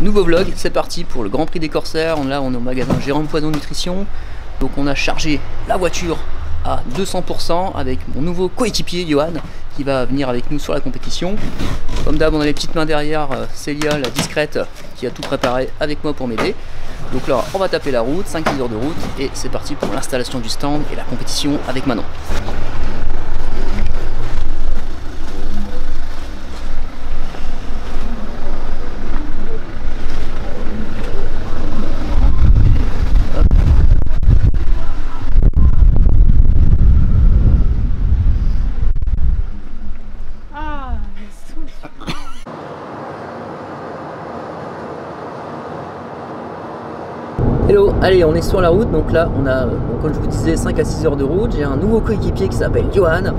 Nouveau vlog, c'est parti pour le Grand Prix des Corsaires. Là on est au magasin Jérôme Poison Nutrition. Donc on a chargé la voiture à 200% avec mon nouveau coéquipier Johan qui va venir avec nous sur la compétition. Comme d'hab on a les petites mains derrière, Célia la discrète qui a tout préparé avec moi pour m'aider. Donc là on va taper la route, 5-6 heures de route et c'est parti pour l'installation du stand et la compétition avec Manon. Hello, allez on est sur la route, donc là on a, comme je vous disais, 5 à 6 heures de route. J'ai un nouveau coéquipier qui s'appelle Johan.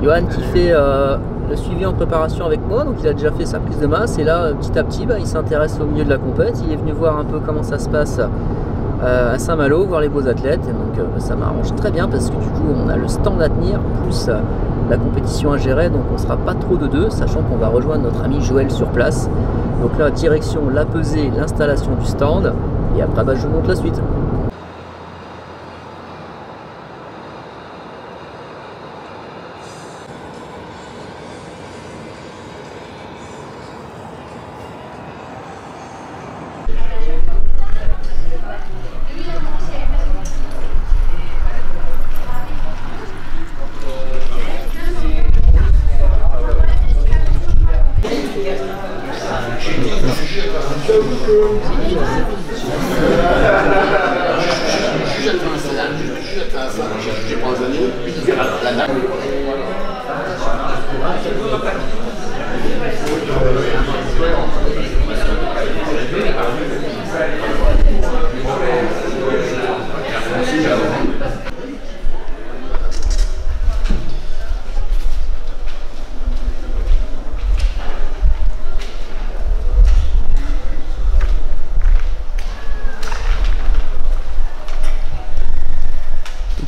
Johan qui fait le suivi en préparation avec moi, donc il a déjà fait sa prise de masse et là petit à petit il s'intéresse au milieu de la compète. Il est venu voir un peu comment ça se passe à Saint-Malo, voir les beaux athlètes, et donc ça m'arrange très bien parce que du coup on a le stand à tenir plus la compétition à gérer, donc on sera pas trop de deux, sachant qu'on va rejoindre notre ami Joël sur place. Donc là direction la pesée, l'installation du stand. Et après je vous montre la suite.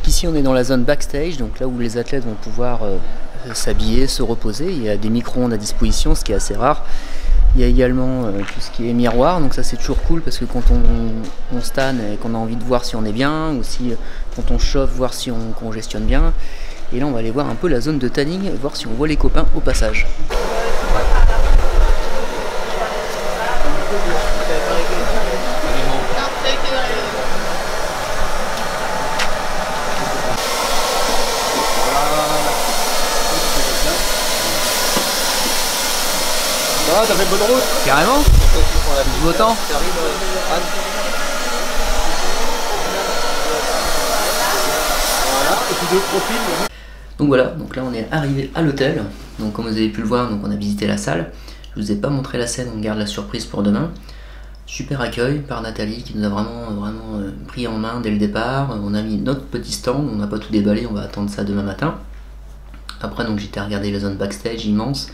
Ici on est dans la zone backstage, donc là où les athlètes vont pouvoir s'habiller, se reposer. Il y a des micro-ondes à disposition, ce qui est assez rare. Il y a également tout ce qui est miroir, donc ça c'est toujours cool parce que quand on stanne et qu'on a envie de voir si on est bien, ou si quand on chauffe, voir si on congestionne bien. Et là on va aller voir un peu la zone de tanning, voir si on voit les copains au passage. Ah, t'as fait bonne route. Carrément. Du beau temps. Voilà, et puis deux profils. Donc voilà, donc là on est arrivé à l'hôtel. Donc comme vous avez pu le voir, donc on a visité la salle. Je vous ai pas montré la scène, on garde la surprise pour demain. Super accueil par Nathalie qui nous a vraiment pris en main dès le départ. On a mis notre petit stand, on n'a pas tout déballé, on va attendre ça demain matin. Après donc j'étais à regarder la zone backstage immense.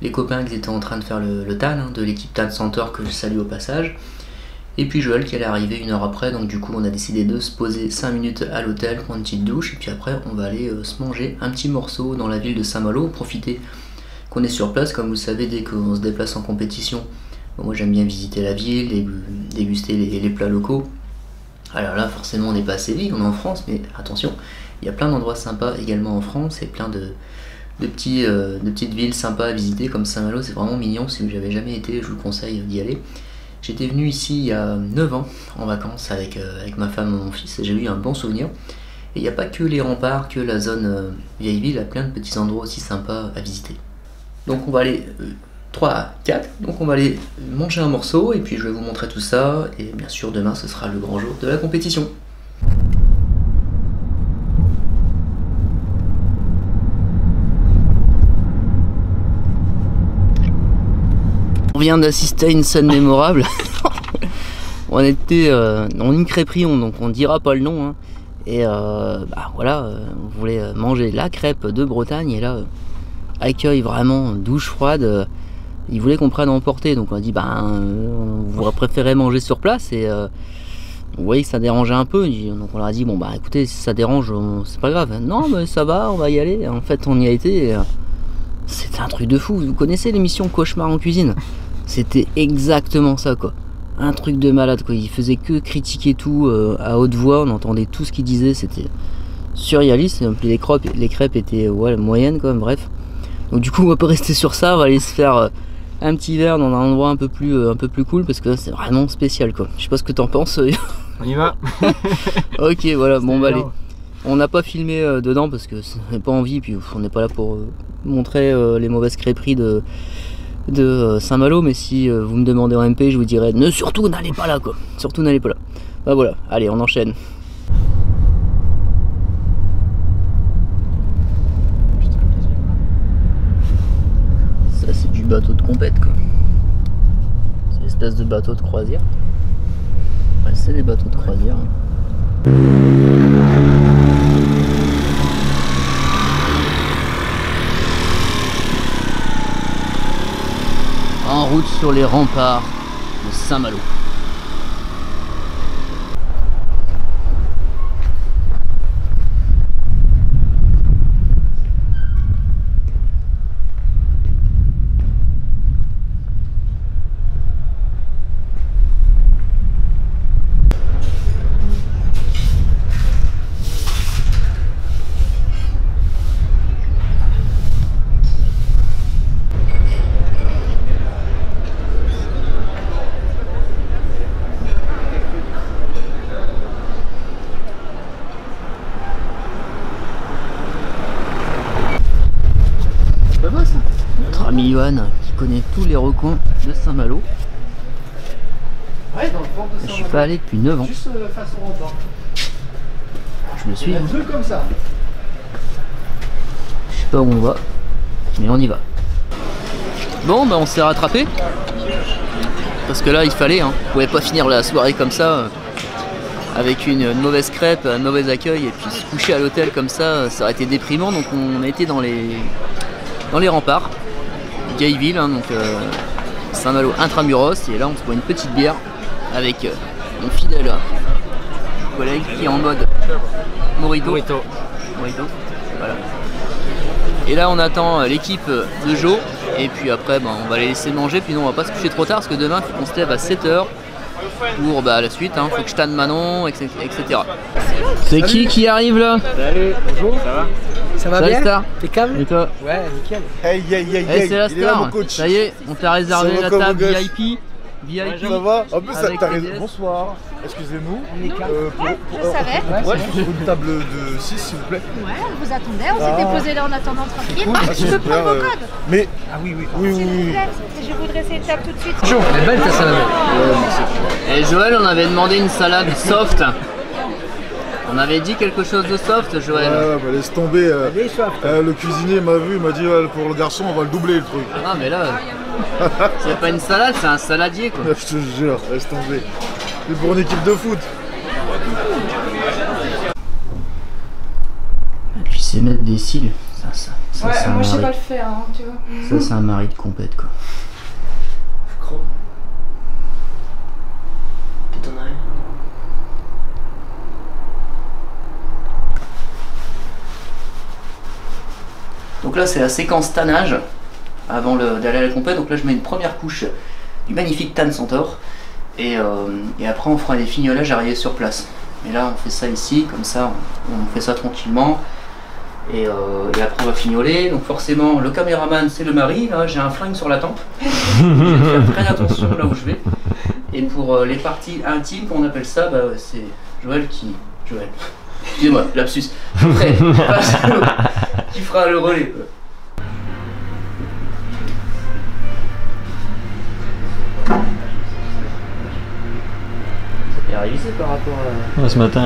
Les copains qui étaient en train de faire le TAN, de l'équipe TAN Center que je salue au passage. Et puis Joël qui allait arriver 1 heure après, donc du coup on a décidé de se poser 5 minutes à l'hôtel, prendre une petite douche, et puis après on va aller se manger un petit morceau dans la ville de Saint-Malo, profiter qu'on est sur place. Comme vous le savez, dès qu'on se déplace en compétition, moi j'aime bien visiter la ville, déguster les plats locaux. Alors là forcément on n'est pas à Séville, on est en France, mais attention, il y a plein d'endroits sympas également en France, et plein de petites villes sympas à visiter comme Saint-Malo. C'est vraiment mignon. Si vous n'avez jamais été, je vous conseille d'y aller. J'étais venu ici il y a 9 ans en vacances avec ma femme et mon fils et j'ai eu un bon souvenir. Et il n'y a pas que les remparts, que la zone vieille ville, il y a plein de petits endroits aussi sympas à visiter. Donc on va aller 3 à 4, donc on va aller manger un morceau et puis je vais vous montrer tout ça. Et bien sûr demain ce sera le grand jour de la compétition. On vient d'assister à une scène mémorable. On était dans une crêperie, donc on dira pas le nom. Hein. Et voilà, on voulait manger la crêpe de Bretagne. Et là, accueil vraiment, douche froide. Ils voulaient qu'on prenne à emporter. Donc on a dit, on vous préférez manger sur place. Et vous voyez que ça dérangeait un peu. Donc on leur a dit, bon écoutez, si ça dérange, c'est pas grave. Non mais ça va, on va y aller. En fait on y a été. C'était un truc de fou. Vous connaissez l'émission Cauchemar en cuisine? C'était exactement ça quoi. Un truc de malade quoi. Il faisait que critiquer tout à haute voix, on entendait tout ce qu'il disait, c'était surréaliste. Les crêpes étaient moyennes quoi, bref. Donc du coup on va pas rester sur ça, on va aller se faire un petit verre dans un endroit un peu plus cool parce que là c'est vraiment spécial quoi. Je sais pas ce que t'en penses. On y va. Ok voilà, bon bah allez. On n'a pas filmé dedans parce que on n'a pas envie, puis on n'est pas là pour montrer les mauvaises crêperies de Saint-Malo, mais si vous me demandez en MP, je vous dirais surtout n'allez pas là quoi. Surtout n'allez pas là. Bah voilà, allez on enchaîne. Ça c'est du bateau de compète quoi. C'est une espèce de bateau de croisière. Ouais, c'est des bateaux de croisière. En route sur les remparts de Saint-Malo. Notre ami Johan qui connaît tous les recoins de Saint-Malo. Ouais, dans le port de Je suis pas allé depuis 9 ans. Juste face au rempart. Je me suis. Un peu comme ça. Je sais pas où on va, mais on y va. Bon bah on s'est rattrapé. Parce que là il fallait, hein. On pouvait pas finir la soirée comme ça. Avec une mauvaise crêpe, un mauvais accueil et puis se coucher à l'hôtel comme ça aurait été déprimant. Donc on a été dans les remparts, vieille ville, hein, donc Saint-Malo intramuros, et là on se boit une petite bière avec mon fidèle collègue qui est en mode Morito. Voilà. Et là on attend l'équipe de Jo, et puis après on va les laisser manger, puis non on va pas se coucher trop tard parce que demain il faut qu'on se lève à 7h pour la suite, hein, faut que je tanne Manon, etc. C'est qui arrive là? Salut, bonjour. Ça va? Ça va bien? Star. T'es calme? Et toi? Ouais, nickel. Hey, C'est la star. Ça y est, on t'a réservé la table VIP. Ça va? En plus, Avec t'as les raison. DS. Bonsoir. Excusez-nous. On est calme. Je savais. Ouais, je suis sur une table de 6, s'il vous plaît. Ouais, on vous attendait, on s'était posé là en attendant tranquille. Ah, Je peux super, prendre vos codes, Mais. Ah oui, oui. Oui, s'il oui, vous oui. plaît. Je vous dresse une table tout de suite. Elle est belle ta salade. Et Joël, on avait demandé une salade soft. On avait dit quelque chose de soft, Joël. Ouais, bah laisse tomber. Elle est soif. Le cuisinier m'a vu, il m'a dit ouais, pour le garçon, on va le doubler le truc. Ah mais là, c'est pas une salade, c'est un saladier quoi. Je te jure, laisse tomber. C'est pour une équipe de foot. Tu sais mettre des cils, ça Ouais, c'est un moi je sais mari. pas le faire, hein, tu vois. Ça c'est un mari de compète quoi. Donc là c'est la séquence tannage avant d'aller à la compète. Donc là je mets une première couche du magnifique Tan Centaure et après on fera les fignolages arrivés sur place. Et là on fait ça ici, comme ça on fait ça tranquillement. Et après on va fignoler, donc forcément le caméraman c'est le mari, là j'ai un flingue sur la tempe, je vais faire très attention là où je vais. Et pour les parties intimes, qu'on appelle ça, c'est Joël, excusez-moi, lapsus, qui fera le relais. Ça peut réviser par rapport à... Ouais, ce matin,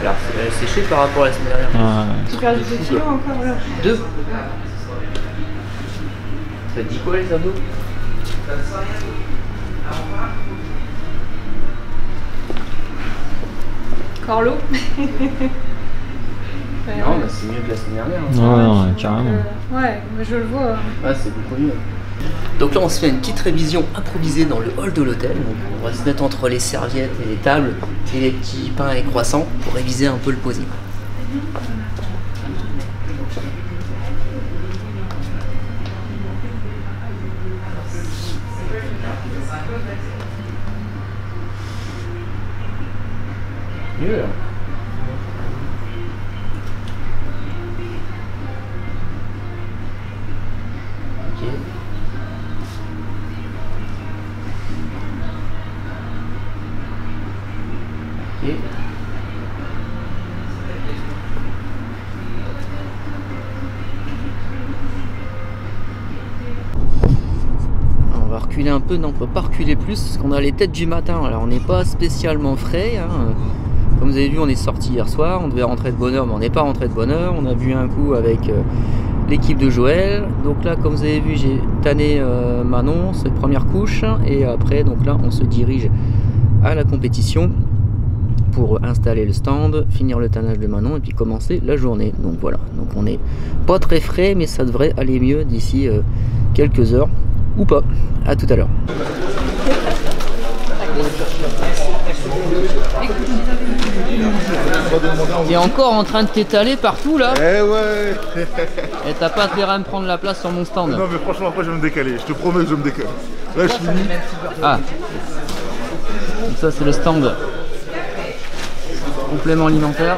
Alors, elle a séché par rapport à la semaine dernière. Tu perds 2 kilos encore là. 2. Ça te dit quoi les abdos? Corlo. Non, bah c'est mieux que la semaine dernière. Hein. non, carrément. Ouais, mais je le vois. Ouais, c'est beaucoup mieux. Donc là, on se fait une petite révision improvisée dans le hall de l'hôtel. Donc on va se mettre entre les serviettes et les tables et les petits pains et croissants pour réviser un peu le posing. Mieux là. Ok. Ok. On va reculer un peu, non on peut pas reculer plus parce qu'on a les têtes du matin, alors on n'est pas spécialement frais hein. Comme vous avez vu on est sorti hier soir, on devait rentrer de bonne heure mais on n'est pas rentré de bonne heure, on a bu un coup avec l'équipe de Joël, donc là comme vous avez vu j'ai tanné Manon, cette première couche, et après donc là on se dirige à la compétition pour installer le stand, finir le tannage de Manon et puis commencer la journée. Donc voilà, donc on n'est pas très frais mais ça devrait aller mieux d'ici quelques heures ou pas. À tout à l'heure. T'es encore en train de t'étaler partout là? Eh ouais. Et t'as pas intérêt à me prendre la place sur mon stand. Non mais franchement après je vais me décaler, je te promets que je me décale. Là je finis. Ah. Donc ça c'est le stand complément alimentaire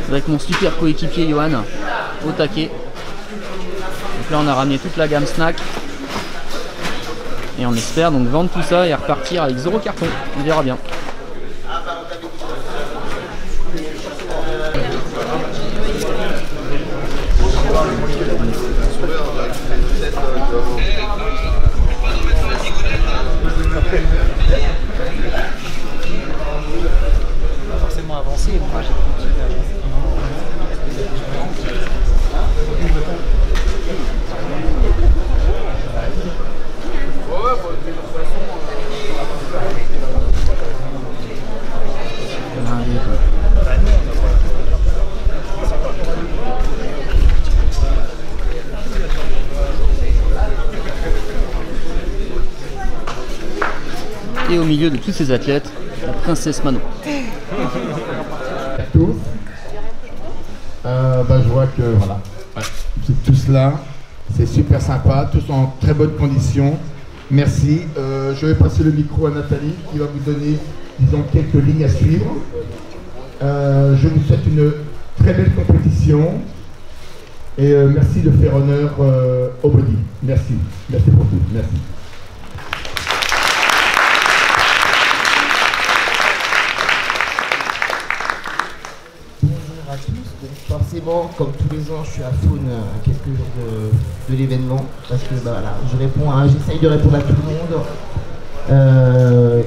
avec mon super coéquipier Johan au taquet. Donc là on a ramené toute la gamme snack et on espère donc vendre tout ça et repartir avec 0 carton, on verra bien. Forcément avancé, moi j'ai continué à avancer. Et au milieu de tous ces athlètes, la princesse Manon. Tous. Je vois que voilà, c'est tous là, c'est super sympa, tous en très bonne condition. Merci. Je vais passer le micro à Nathalie qui va vous donner, disons, quelques lignes à suivre. Je vous souhaite une très belle compétition et merci de faire honneur au body. Merci. Merci pour tout. Merci. Bonjour à tous. Donc forcément, comme tous les ans, je suis à faune à quelques jours de l'événement parce que voilà, j'essaye de répondre à tout le monde.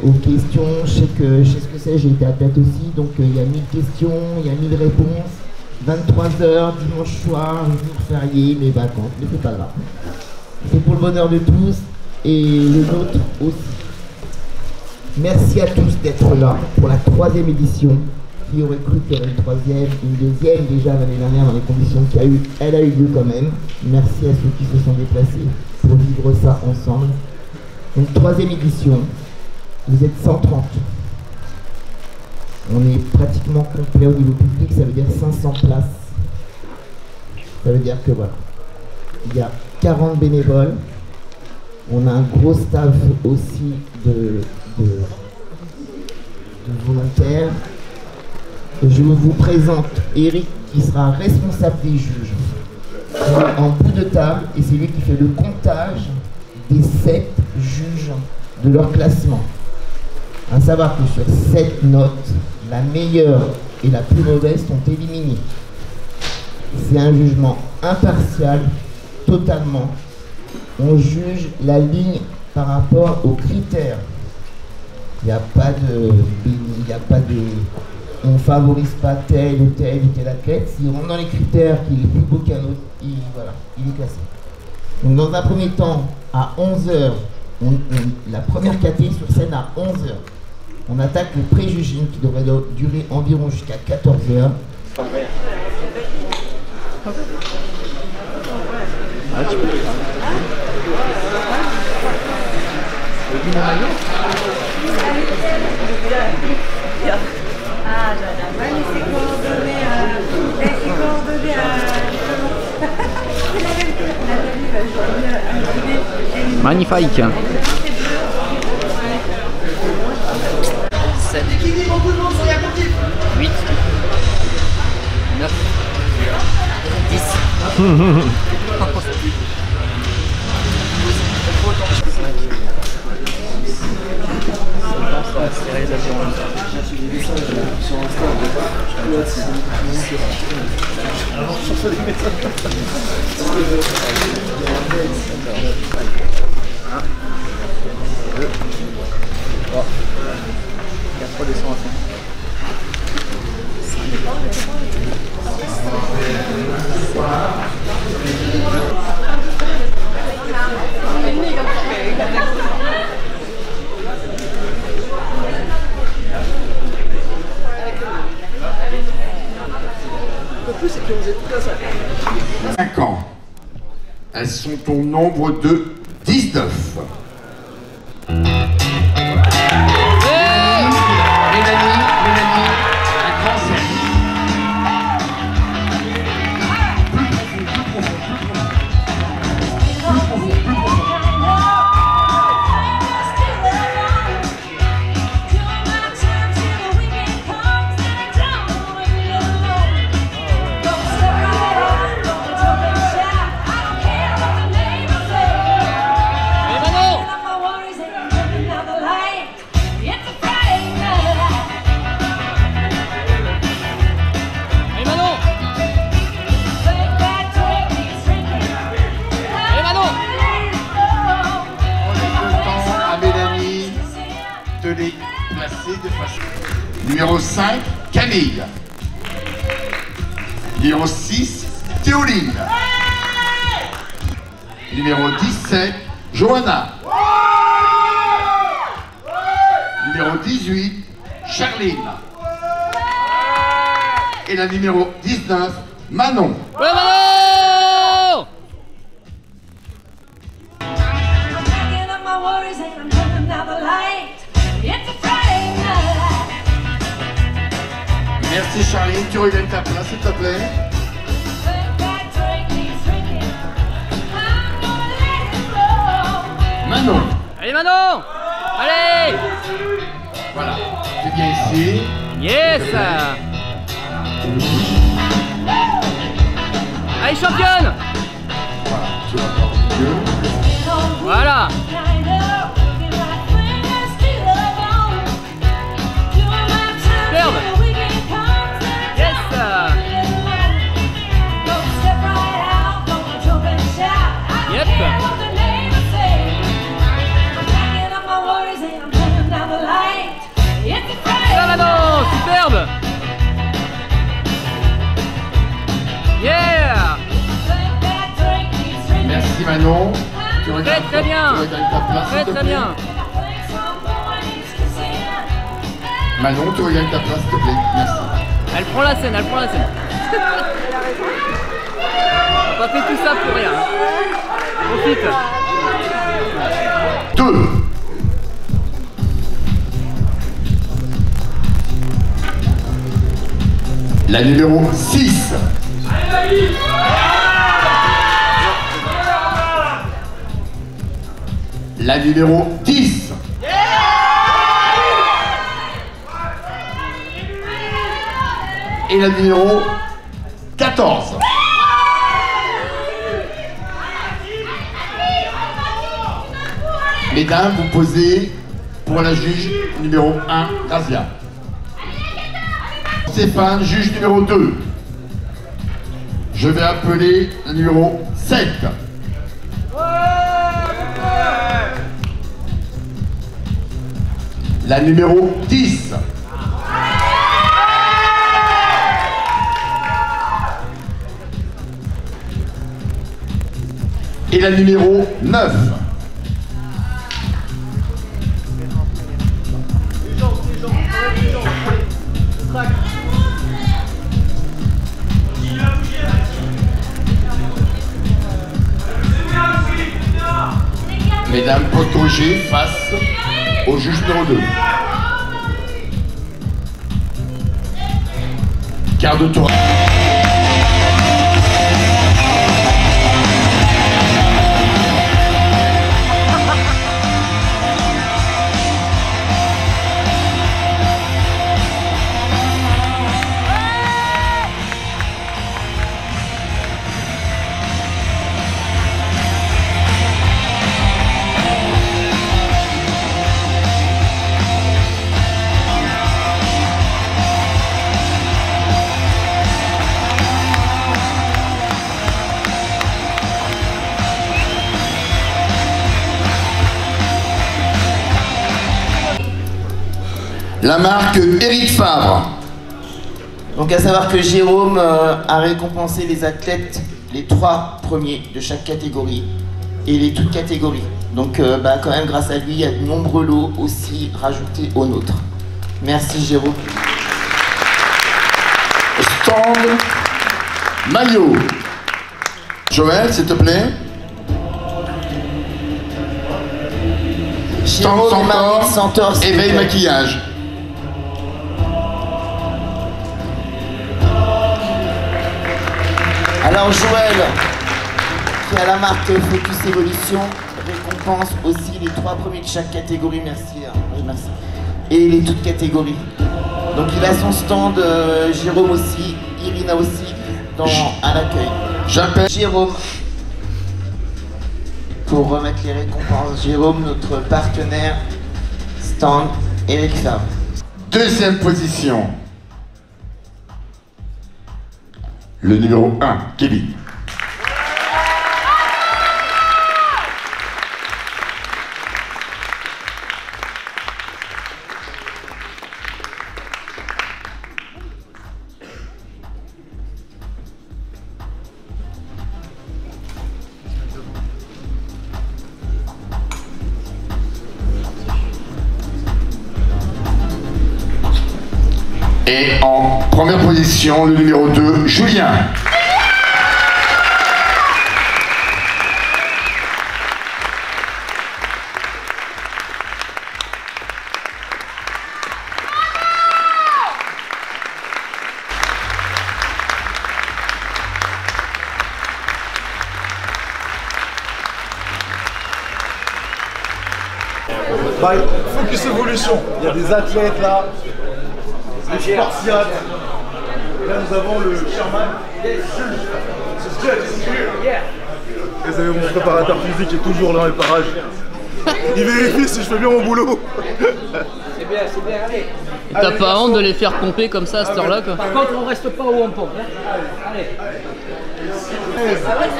Aux questions, je sais ce que c'est, j'ai été athlète aussi, donc il y a 1000 questions, il y a 1000 réponses. 23h, dimanche soir, jour férié, mes vacances, mais c'est pas grave. C'est pour le bonheur de tous et le nôtre aussi. Merci à tous d'être là pour la 3e édition. Qui aurait cru qu'il y aurait une 3e, une 2e déjà l'année dernière dans les conditions qu'il y a eu, elle a eu lieu quand même. Merci à ceux qui se sont déplacés pour vivre ça ensemble. Donc 3e édition, vous êtes 130. On est pratiquement complet au niveau public, ça veut dire 500 places. Ça veut dire que voilà, il y a 40 bénévoles. On a un gros staff aussi de volontaires. Je vous présente Eric qui sera responsable des juges en bout de table et c'est lui qui fait le comptage des 7 juges de leur classement. À savoir que sur 7 notes, la meilleure et la plus mauvaise sont éliminées. C'est un jugement impartial, totalement. On juge la ligne par rapport aux critères. Il n'y a pas de... On ne favorise pas tel ou tel athlète. S'il rentre dans les critères qu'il est plus beau qu'un autre, il est classé. Donc dans un premier temps, à 11h, la première catégorie sur scène à 11h. On attaque le pré-juging qui devrait durer environ jusqu'à 14h. Ah, tu peux. Ah, j'adore. Ouais, mais c'est coordonné à... Magnifique. 7, 8, 9, 10. C'est réalisation. Ans. Elles sont au nombre de 19. Mélanie, un grand salut. Numéro 5, Camille. Numéro 6, Théoline. Numéro 17, Johanna. Numéro 18, Charline. Et la numéro 19, Manon. Ouais, Manon! Merci Charline, tu regagnes ta place s'il te plaît. Manon. Allez, Manon! Allez! Voilà, tu viens ici. Yes! Allez, championne! Voilà, tu vas voir mieux. Voilà! Superbe! Yes! Yep! Ça, Manon! Superbe! Yeah! Merci Manon. Tu regardes, Très bien! tu regagnes ta place s'il te Très plaît. bien! Manon, tu regagnes ta place s'il te plaît. Merci. Elle prend la scène, elle prend la scène. On n'a pas fait tout ça pour rien. Profite. 2. La numéro 6. La numéro 10. Et la numéro 14. Mesdames, vous posez pour la juge numéro 1, Razia. Stéphane, juge numéro 2. Je vais appeler le numéro 7. La numéro 10. Et la numéro 9. Mesdames, protégez face au juge numéro 2. Quart de tour. la marque Éric Favre. Donc à savoir que Jérôme a récompensé les athlètes, les 3 premiers de chaque catégorie et les toutes catégories. Donc quand même grâce à lui, il y a de nombreux lots aussi rajoutés aux nôtres. Merci Jérôme. Stand maillot. Joël, s'il te plaît. Stand Centaure, éveil maquillage. Alors Joël, qui a la marque Focus Evolution, récompense aussi les 3 premiers de chaque catégorie, merci. Merci. Et les toutes catégories. Donc il a son stand, Jérôme aussi, Irina aussi, à l'accueil. J'appelle Jérôme pour remettre les récompenses. Jérôme, notre partenaire, stand Éric Favre. Deuxième position. Le numéro 1, Kevin. Et en première position, le numéro 2, Julien. Bah, Focus Evolution, il y a des athlètes là, les Spartiates. Là nous avons le Sherman. Vous avez mon préparateur physique qui est toujours dans les parages. Il vérifie si je fais bien mon boulot. C'est bien, allez. T'as pas honte de les faire pomper comme ça à cette heure-là quoi? Par contre, on reste pas où on pompe. Allez.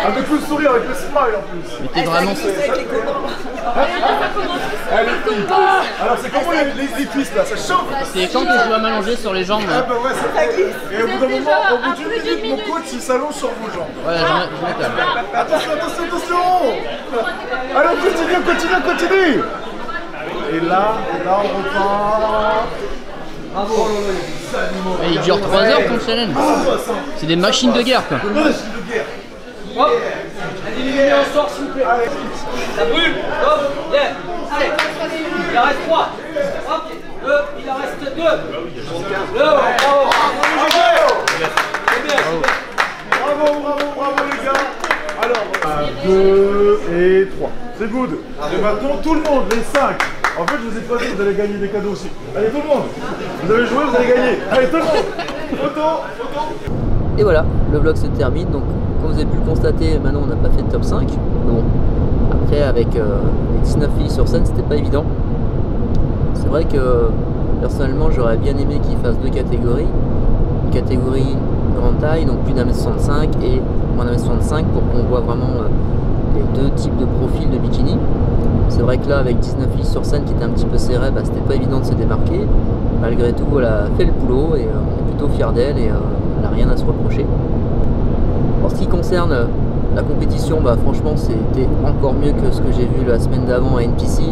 Avec le sourire, avec le smile en plus. Mais t'es vraiment... Alors c'est comment les cuisses là, ça chauffe. C'est quand que je dois m'allonger sur les jambes Ah là? bah ouais, ça glisse. Et au bout d'un moment, au bout d'une minute, mon coach il s'allonge sur vos jambes. Ouais, je me calme. Attention. Allez, continue. Et là, on repart. Bravo. Il dure 3 heures ton challenge. C'est des machines de guerre quoi. Hop. Allez, on sort s'il vous plaît. Ça brûle. Hop. Yeah. Allez. Il en reste 3. Hop. 2. Il en reste 2. Bravo. C'est bien. Bravo les gars. Alors, 2 et 3. C'est good. Et maintenant tout le monde, les 5. En fait, je vous ai pas dit, vous allez gagner des cadeaux aussi. Allez, tout le monde. Vous avez joué, vous allez gagner. Allez, tout le monde. Photo. Et voilà, le vlog se termine. Donc, comme vous avez pu le constater, maintenant on n'a pas fait de top 5. Bon, après, avec les 19 filles sur scène, c'était pas évident. C'est vrai que personnellement, j'aurais bien aimé qu'ils fassent 2 catégories. Une catégorie grande taille, donc plus d'1m65 et moins d'1m65 pour qu'on voit vraiment les 2 types de profils de bikini. C'est vrai que là, avec 19 filles sur scène qui étaient un petit peu serrées, bah, c'était pas évident de se démarquer. Malgré tout, elle a fait le boulot et on est plutôt fiers d'elle et elle n'a rien à se reprocher. En ce qui concerne la compétition, bah, franchement, c'était encore mieux que ce que j'ai vu la semaine d'avant à NPC.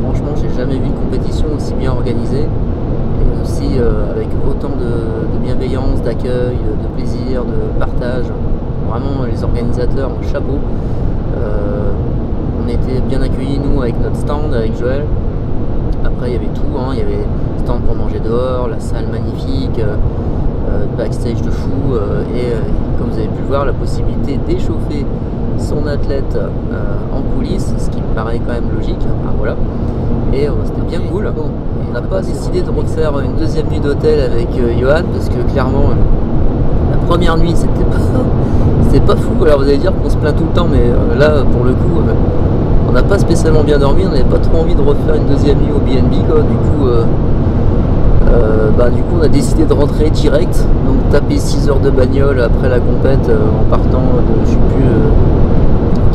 Franchement, j'ai jamais vu une compétition aussi bien organisée et aussi avec autant de bienveillance, d'accueil, de plaisir, de partage. Vraiment, les organisateurs, chapeau. On était bien accueillis nous avec notre stand, avec Joël. Après il y avait tout, hein. Il y avait stand pour manger dehors, la salle magnifique, backstage de fou et comme vous avez pu le voir, la possibilité d'échauffer son athlète en coulisses, ce qui me paraît quand même logique. Enfin, voilà. Et c'était bien cool. Bon, on n'a pas décidé de refaire une deuxième nuit d'hôtel avec Johan parce que clairement la première nuit c'était pas fou. Alors vous allez dire qu'on se plaint tout le temps, mais là pour le coup on n'a pas spécialement bien dormi, on n'avait pas trop envie de refaire une deuxième nuit au BNB quoi. Du coup on a décidé de rentrer direct, donc taper 6 heures de bagnole après la compète en partant de je sais plus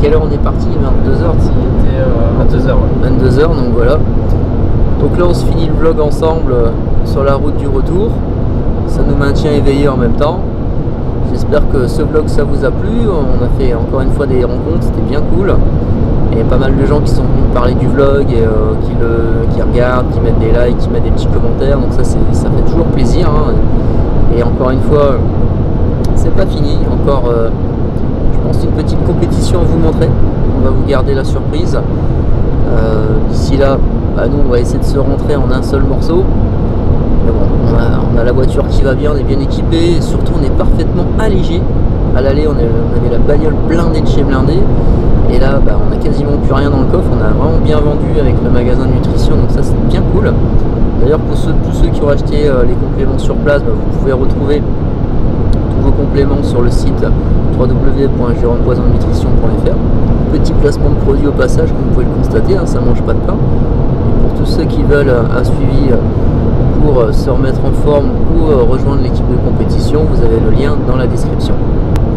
quelle heure on est parti, 22h. 22h. 22h, donc voilà. Donc là on se finit le vlog ensemble sur la route du retour. Ça nous maintient éveillés en même temps. J'espère que ce vlog ça vous a plu. On a fait encore une fois des rencontres, c'était bien cool. Et pas mal de gens qui sont venus parler du vlog et qui regardent, qui mettent des likes, qui mettent des petits commentaires. Donc ça fait toujours plaisir. Hein. Et encore une fois, c'est pas fini. Encore, je pense, une petite compétition à vous montrer. On va vous garder la surprise. D'ici là, bah, nous on va essayer de se rentrer en un seul morceau. Mais bon, on a la voiture qui va bien, on est bien équipé, et surtout on est parfaitement allégé. À l'aller, on avait la bagnole blindée de chez blindé, et là bah, on a quasiment plus rien dans le coffre. On a vraiment bien vendu avec le magasin de nutrition, donc ça c'est bien cool. D'ailleurs pour tous ceux qui ont acheté les compléments sur place, bah, vous pouvez retrouver tous vos compléments sur le site www.jérômepoisonnutrition.fr. Petit placement de produit au passage, comme vous pouvez le constater, hein, ça mange pas de pain. Et pour tous ceux qui veulent un suivi pour se remettre en forme ou rejoindre l'équipe de compétition, vous avez le lien dans la description.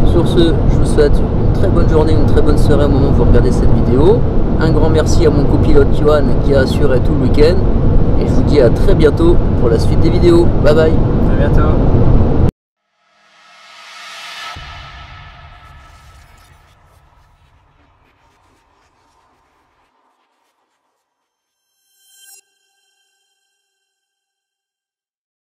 Sur ce, je vous souhaite une très bonne journée, une très bonne soirée au moment où vous regardez cette vidéo. Un grand merci à mon copilote Johan qui a assuré tout le week-end. Et je vous dis à très bientôt pour la suite des vidéos. Bye bye. À bientôt.